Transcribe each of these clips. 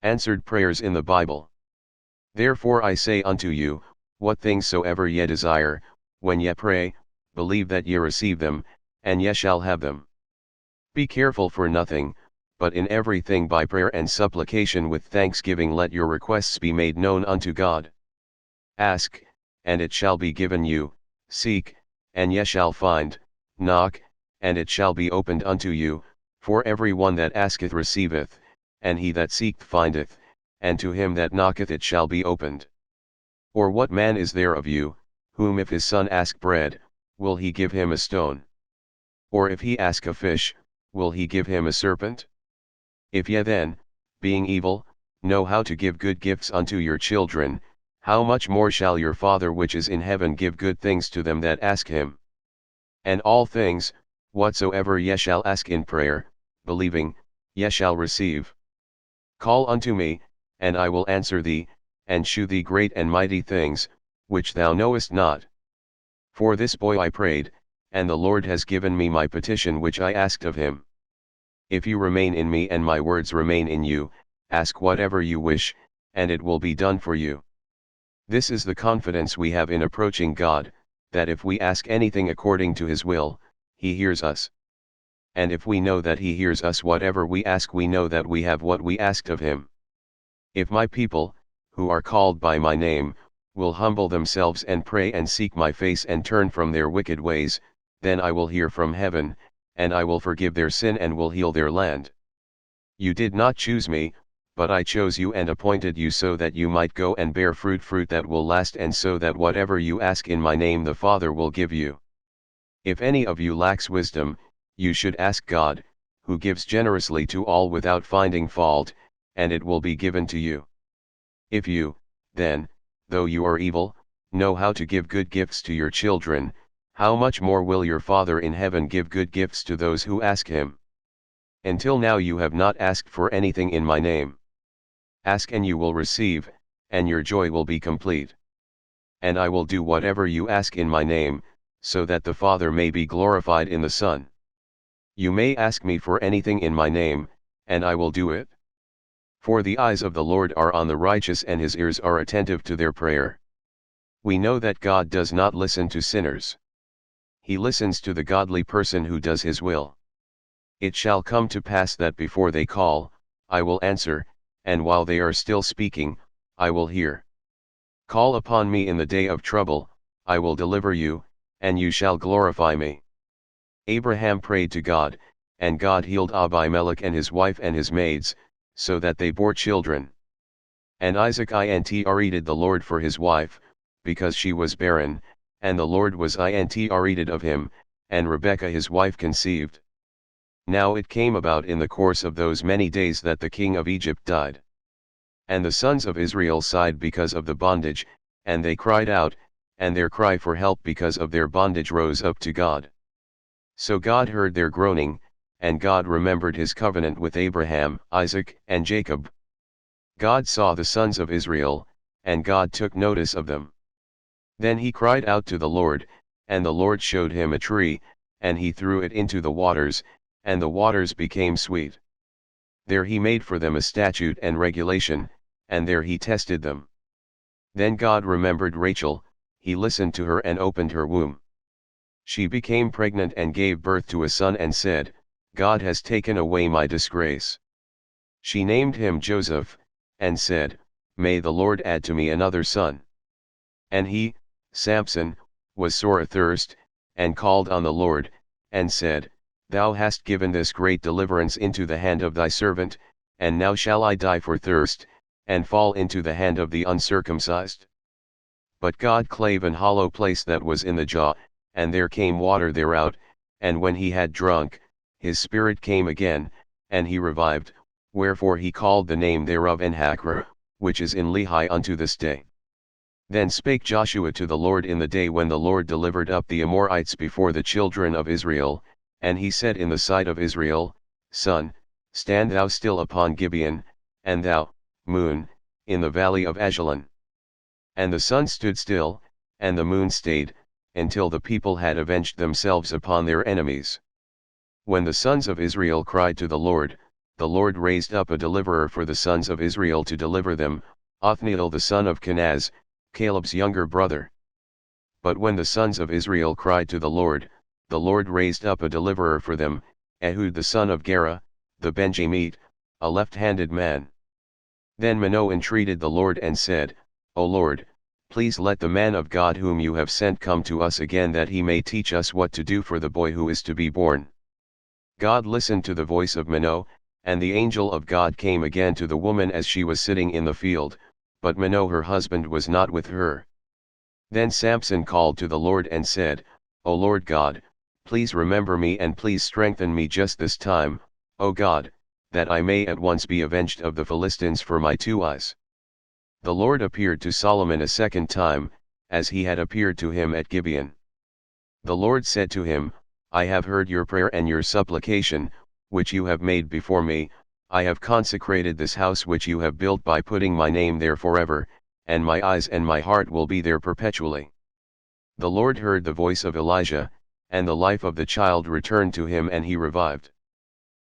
Answered prayers in the Bible. Therefore I say unto you, what things soever ye desire, when ye pray, believe that ye receive them, and ye shall have them. Be careful for nothing, but in everything by prayer and supplication with thanksgiving let your requests be made known unto God. Ask, and it shall be given you, seek, and ye shall find, knock, and it shall be opened unto you, for every one that asketh receiveth, and he that seeketh findeth, and to him that knocketh it shall be opened. Or what man is there of you, whom if his son ask bread, will he give him a stone? Or if he ask a fish, will he give him a serpent? If ye then, being evil, know how to give good gifts unto your children, how much more shall your Father which is in heaven give good things to them that ask him? And all things, whatsoever ye shall ask in prayer, believing, ye shall receive. Call unto me, and I will answer thee, and shew thee great and mighty things, which thou knowest not. For this boy I prayed, and the Lord has given me my petition which I asked of him. If you remain in me and my words remain in you, ask whatever you wish, and it will be done for you. This is the confidence we have in approaching God, that if we ask anything according to his will, he hears us. And if we know that he hears us whatever we ask, we know that we have what we asked of him. If my people, who are called by my name, will humble themselves and pray and seek my face and turn from their wicked ways, then I will hear from heaven, and I will forgive their sin and will heal their land. You did not choose me, but I chose you and appointed you so that you might go and bear fruit that will last, and so that whatever you ask in my name the Father will give you. If any of you lacks wisdom, you should ask God, who gives generously to all without finding fault, and it will be given to you. If you, then, though you are evil, know how to give good gifts to your children, how much more will your Father in heaven give good gifts to those who ask him? Until now you have not asked for anything in my name. Ask and you will receive, and your joy will be complete. And I will do whatever you ask in my name, so that the Father may be glorified in the Son. You may ask me for anything in my name, and I will do it. For the eyes of the Lord are on the righteous and his ears are attentive to their prayer. We know that God does not listen to sinners. He listens to the godly person who does his will. It shall come to pass that before they call, I will answer, and while they are still speaking, I will hear. Call upon me in the day of trouble, I will deliver you, and you shall glorify me. Abraham prayed to God, and God healed Abimelech and his wife and his maids, so that they bore children. And Isaac entreated the Lord for his wife, because she was barren, and the Lord was entreated of him, and Rebekah his wife conceived. Now it came about in the course of those many days that the king of Egypt died. And the sons of Israel sighed because of the bondage, and they cried out, and their cry for help because of their bondage rose up to God. So God heard their groaning, and God remembered his covenant with Abraham, Isaac, and Jacob. God saw the sons of Israel, and God took notice of them. Then he cried out to the Lord, and the Lord showed him a tree, and he threw it into the waters, and the waters became sweet. There he made for them a statute and regulation, and there he tested them. Then God remembered Rachel, he listened to her and opened her womb. She became pregnant and gave birth to a son and said, God has taken away my disgrace. She named him Joseph, and said, May the Lord add to me another son. And he, Samson, was sore athirst, and called on the Lord, and said, Thou hast given this great deliverance into the hand of thy servant, and now shall I die for thirst, and fall into the hand of the uncircumcised. But God clave an hollow place that was in the jaw, and there came water thereout, and when he had drunk, his spirit came again, and he revived, wherefore he called the name thereof Enhakkore, which is in Lehi unto this day. Then spake Joshua to the Lord in the day when the Lord delivered up the Amorites before the children of Israel, and he said in the sight of Israel, Sun, stand thou still upon Gibeon, and thou, Moon, in the valley of Ajalon. And the sun stood still, and the moon stayed, until the people had avenged themselves upon their enemies. When the sons of Israel cried to the the Lord raised up a deliverer for the sons of Israel to deliver them, Othniel the son of Kenaz, Caleb's younger brother. But when the sons of Israel cried to the Lord raised up a deliverer for them, Ehud the son of Gera, the Benjamite, a left-handed man. Then Manoah entreated the Lord and said, O Lord, please let the man of God whom you have sent come to us again, that he may teach us what to do for the boy who is to be born. God listened to the voice of Manoah, and the angel of God came again to the woman as she was sitting in the field, but Manoah her husband was not with her. Then Samson called to the Lord and said, O Lord God, please remember me and please strengthen me just this time, O God, that I may at once be avenged of the Philistines for my 2 eyes. The Lord appeared to Solomon a second time, as he had appeared to him at Gibeon. The Lord said to him, I have heard your prayer and your supplication, which you have made before me. I have consecrated this house which you have built by putting my name there forever, and my eyes and my heart will be there perpetually. The Lord heard the voice of Elijah, and the life of the child returned to him and he revived.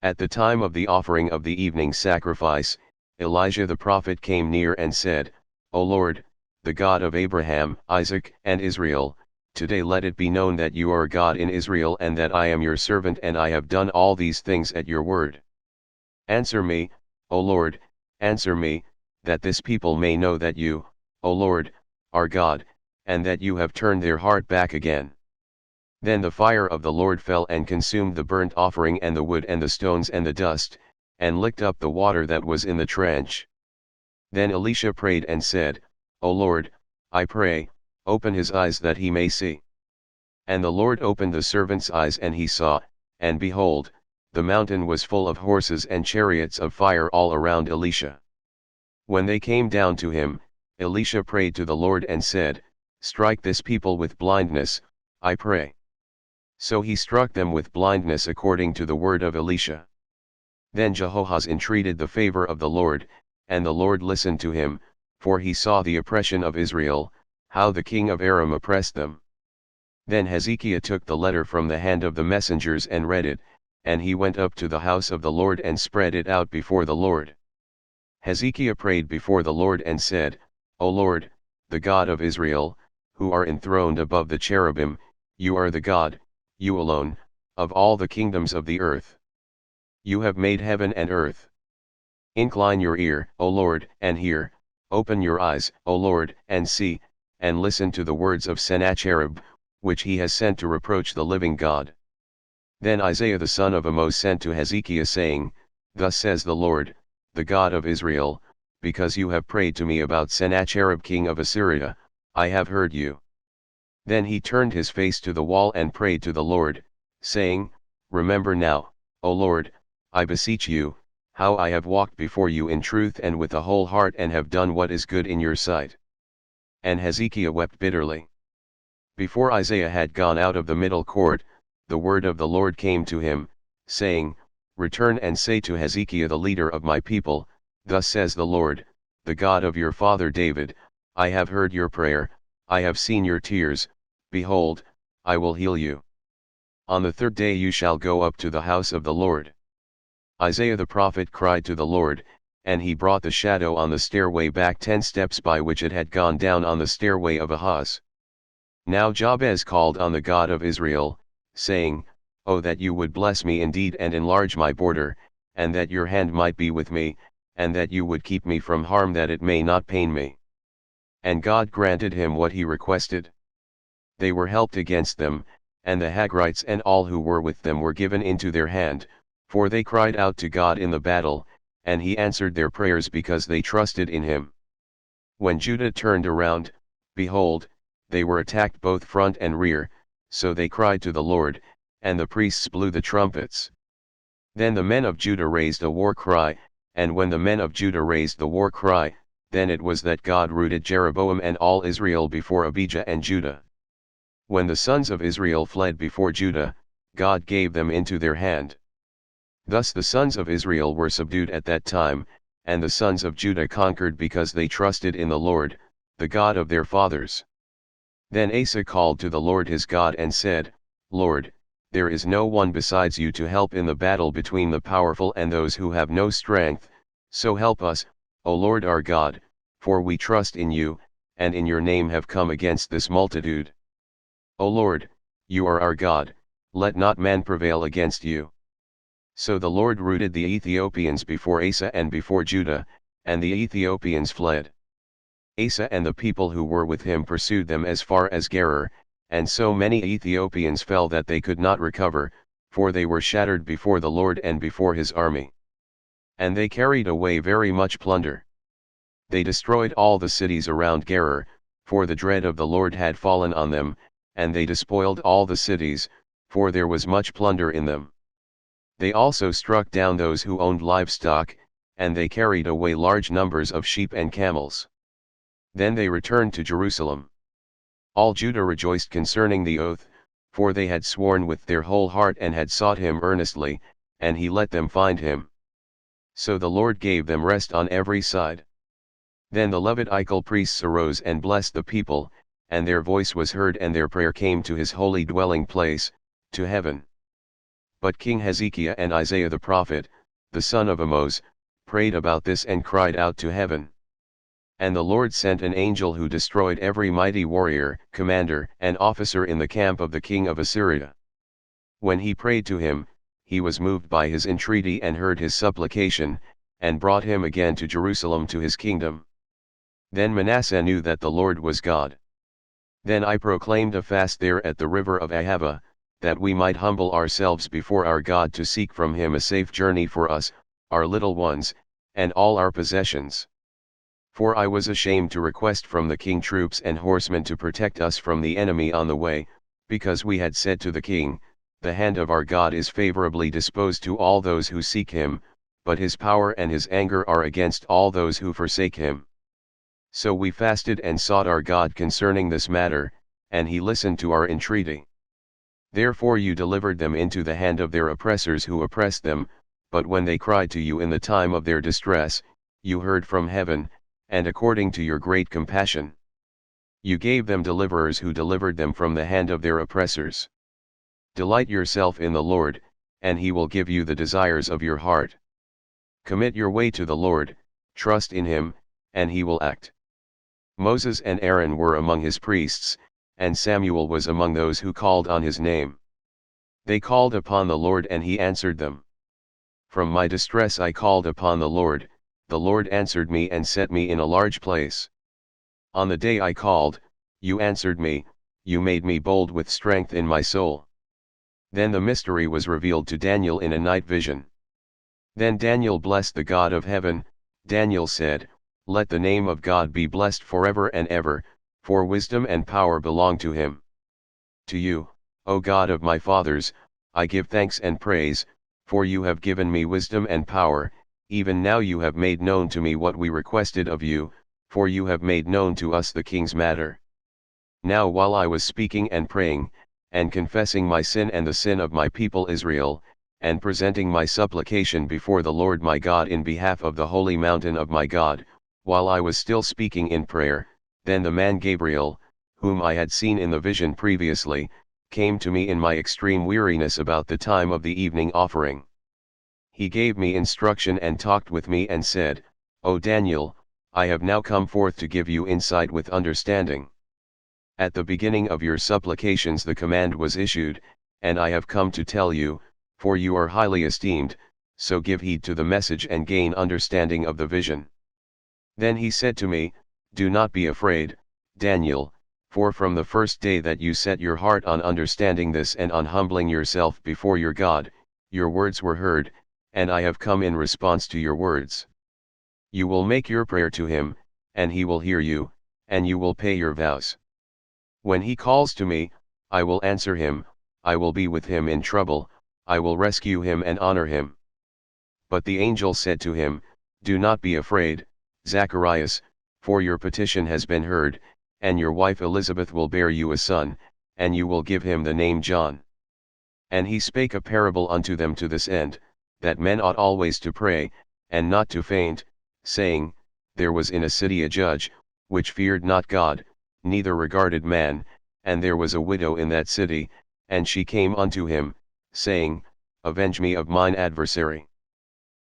At the time of the offering of the evening sacrifice, Elijah the prophet came near and said, O Lord, the God of Abraham, Isaac, and Israel, today let it be known that you are God in Israel and that I am your servant and I have done all these things at your word. Answer me, O Lord, answer me, that this people may know that you, O Lord, are God, and that you have turned their heart back again. Then the fire of the Lord fell and consumed the burnt offering and the wood and the stones and the dust, and licked up the water that was in the trench. Then Elisha prayed and said, O Lord, I pray, open his eyes that he may see. And the Lord opened the servant's eyes and he saw, and behold, the mountain was full of horses and chariots of fire all around Elisha. When they came down to him, Elisha prayed to the Lord and said, Strike this people with blindness, I pray. So he struck them with blindness according to the word of Elisha. Then Jehoahaz entreated the favor of the Lord, and the Lord listened to him, for he saw the oppression of Israel, how the king of Aram oppressed them. Then Hezekiah took the letter from the hand of the messengers and read it, and he went up to the house of the Lord and spread it out before the Lord. Hezekiah prayed before the Lord and said, O Lord, the God of Israel, who are enthroned above the cherubim, you are the God, you alone, of all the kingdoms of the earth. You have made heaven and earth. Incline your ear, O Lord, and hear, open your eyes, O Lord, and see, and listen to the words of Sennacherib, which he has sent to reproach the living God. Then Isaiah the son of Amoz sent to Hezekiah saying, Thus says the Lord, the God of Israel, because you have prayed to me about Sennacherib king of Assyria, I have heard you. Then he turned his face to the wall and prayed to the Lord, saying, Remember now, O Lord, I beseech you, how I have walked before you in truth and with a whole heart and have done what is good in your sight. And Hezekiah wept bitterly. Before Isaiah had gone out of the middle court, the word of the Lord came to him, saying, Return and say to Hezekiah the leader of my people, Thus says the Lord, the God of your father David, I have heard your prayer, I have seen your tears, behold, I will heal you. On the 3rd day you shall go up to the house of the Lord. Isaiah the prophet cried to the Lord, and he brought the shadow on the stairway back 10 steps by which it had gone down on the stairway of Ahaz. Now Jabez called on the God of Israel, saying, O that you would bless me indeed and enlarge my border, and that your hand might be with me, and that you would keep me from harm that it may not pain me. And God granted him what he requested. They were helped against them, and the Hagrites and all who were with them were given into their hand, for they cried out to God in the battle, and he answered their prayers because they trusted in him. When Judah turned around, behold, they were attacked both front and rear, so they cried to the Lord, and the priests blew the trumpets. Then the men of Judah raised a war cry, and when the men of Judah raised the war cry, then it was that God routed Jeroboam and all Israel before Abijah and Judah. When the sons of Israel fled before Judah, God gave them into their hand. Thus the sons of Israel were subdued at that time, and the sons of Judah conquered because they trusted in the Lord, the God of their fathers. Then Asa called to the Lord his God and said, Lord, there is no one besides you to help in the battle between the powerful and those who have no strength, so help us, O Lord our God, for we trust in you, and in your name have come against this multitude. O Lord, you are our God, let not man prevail against you. So the Lord routed the Ethiopians before Asa and before Judah, and the Ethiopians fled. Asa and the people who were with him pursued them as far as Gerar, and so many Ethiopians fell that they could not recover, for they were shattered before the Lord and before his army. And they carried away very much plunder. They destroyed all the cities around Gerar, for the dread of the Lord had fallen on them, and they despoiled all the cities, for there was much plunder in them. They also struck down those who owned livestock, and they carried away large numbers of sheep and camels. Then they returned to Jerusalem. All Judah rejoiced concerning the oath, for they had sworn with their whole heart and had sought him earnestly, and he let them find him. So the Lord gave them rest on every side. Then the Levitical priests arose and blessed the people, and their voice was heard and their prayer came to his holy dwelling place, to heaven. But King Hezekiah and Isaiah the prophet, the son of Amoz, prayed about this and cried out to heaven. And the Lord sent an angel who destroyed every mighty warrior, commander, and officer in the camp of the king of Assyria. When he prayed to him, he was moved by his entreaty and heard his supplication, and brought him again to Jerusalem to his kingdom. Then Manasseh knew that the Lord was God. Then I proclaimed a fast there at the river of Ahava, that we might humble ourselves before our God to seek from him a safe journey for us, our little ones, and all our possessions. For I was ashamed to request from the king troops and horsemen to protect us from the enemy on the way, because we had said to the king, the hand of our God is favorably disposed to all those who seek him, but his power and his anger are against all those who forsake him. So we fasted and sought our God concerning this matter, and he listened to our entreaty. Therefore you delivered them into the hand of their oppressors who oppressed them, but when they cried to you in the time of their distress, you heard from heaven, and according to your great compassion, you gave them deliverers who delivered them from the hand of their oppressors. Delight yourself in the Lord, and he will give you the desires of your heart. Commit your way to the Lord, trust in him, and he will act. Moses and Aaron were among his priests, and Samuel was among those who called on his name. They called upon the Lord and he answered them. From my distress I called upon the Lord answered me and set me in a large place. On the day I called, you answered me, you made me bold with strength in my soul. Then the mystery was revealed to Daniel in a night vision. Then Daniel blessed the God of heaven. Daniel said, let the name of God be blessed forever and ever, for wisdom and power belong to him. To you, O God of my fathers, I give thanks and praise, for you have given me wisdom and power, even now you have made known to me what we requested of you, for you have made known to us the king's matter. Now while I was speaking and praying, and confessing my sin and the sin of my people Israel, and presenting my supplication before the Lord my God in behalf of the holy mountain of my God, while I was still speaking in prayer, then the man Gabriel, whom I had seen in the vision previously, came to me in my extreme weariness about the time of the evening offering. He gave me instruction and talked with me and said, O Daniel, I have now come forth to give you insight with understanding. At the beginning of your supplications the command was issued, and I have come to tell you, for you are highly esteemed, so give heed to the message and gain understanding of the vision. Then he said to me, do not be afraid, Daniel, for from the first day that you set your heart on understanding this and on humbling yourself before your God, your words were heard, and I have come in response to your words. You will make your prayer to him, and he will hear you, and you will pay your vows. When he calls to me, I will answer him, I will be with him in trouble, I will rescue him and honor him. But the angel said to him, do not be afraid, Zacharias, for your petition has been heard, and your wife Elizabeth will bear you a son, and you will give him the name John. And he spake a parable unto them to this end, that men ought always to pray, and not to faint, saying, there was in a city a judge, which feared not God, neither regarded man, and there was a widow in that city, and she came unto him, saying, Avenge me of mine adversary.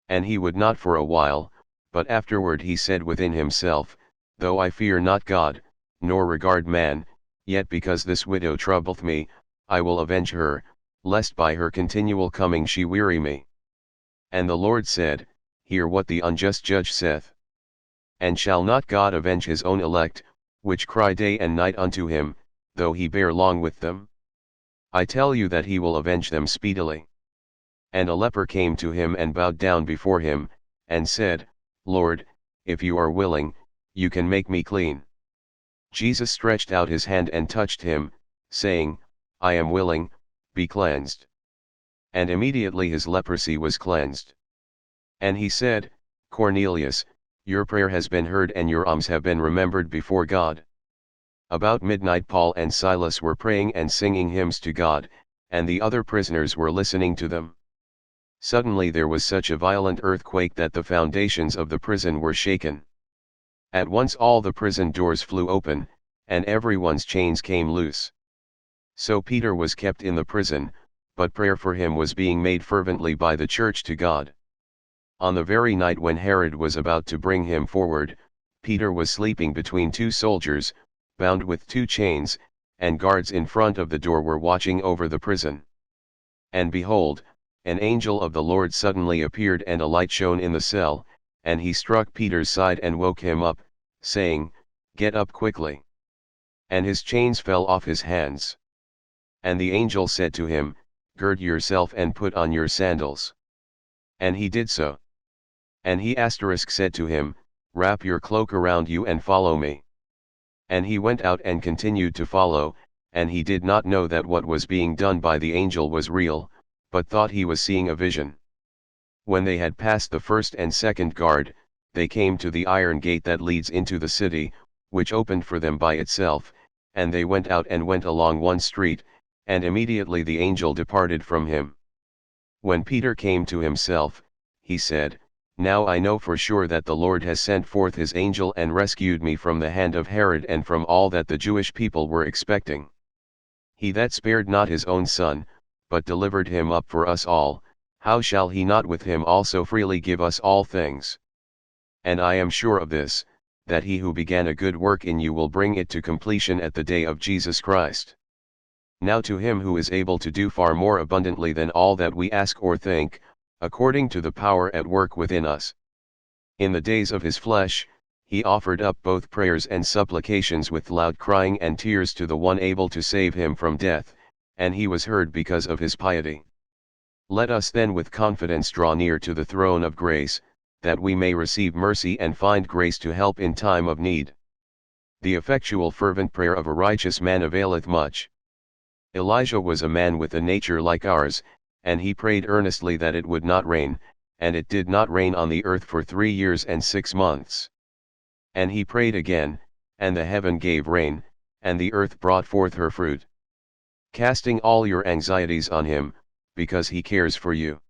And he would not for a while, but afterward he said within himself, Though I fear not God, nor regard man, yet because this widow troubleth me, I will avenge her, lest by her continual coming she weary me. And the Lord said, Hear what the unjust judge saith. And shall not God avenge his own elect, which cry day and night unto him, though he bear long with them? I tell you that he will avenge them speedily. And a leper came to him and bowed down before him, and said, Lord, if you are willing, you can make me clean. Jesus stretched out his hand and touched him, saying, I am willing, be cleansed. And immediately his leprosy was cleansed. And he said, Cornelius, your prayer has been heard and your alms have been remembered before God. About midnight Paul and Silas were praying and singing hymns to God, and the other prisoners were listening to them. Suddenly there was such a violent earthquake that the foundations of the prison were shaken. At once all the prison doors flew open, and everyone's chains came loose. So Peter was kept in the prison, but prayer for him was being made fervently by the church to God. On the very night when Herod was about to bring him forward, Peter was sleeping between two soldiers, bound with two chains, and guards in front of the door were watching over the prison. And behold, an angel of the Lord suddenly appeared and a light shone in the cell, and he struck Peter's side and woke him up, saying, Get up quickly. And his chains fell off his hands. And the angel said to him, Gird yourself and put on your sandals. And he did so. And he said to him, Wrap your cloak around you and follow me. And he went out and continued to follow, and he did not know that what was being done by the angel was real, but thought he was seeing a vision. When they had passed the first and second guard, they came to the iron gate that leads into the city, which opened for them by itself, and they went out and went along one street, and immediately the angel departed from him. When Peter came to himself, he said, Now I know for sure that the Lord has sent forth his angel and rescued me from the hand of Herod and from all that the Jewish people were expecting. He that spared not his own son, but delivered him up for us all, how shall he not with him also freely give us all things? And I am sure of this, that he who began a good work in you will bring it to completion at the day of Jesus Christ. Now to him who is able to do far more abundantly than all that we ask or think, according to the power at work within us. In the days of his flesh, he offered up both prayers and supplications with loud crying and tears to the one able to save him from death, and he was heard because of his piety. Let us then with confidence draw near to the throne of grace, that we may receive mercy and find grace to help in time of need. The effectual fervent prayer of a righteous man availeth much. Elijah was a man with a nature like ours, and he prayed earnestly that it would not rain, and it did not rain on the earth for 3 years and 6 months. And he prayed again, and the heaven gave rain, and the earth brought forth her fruit. Casting all your anxieties on him, because he cares for you.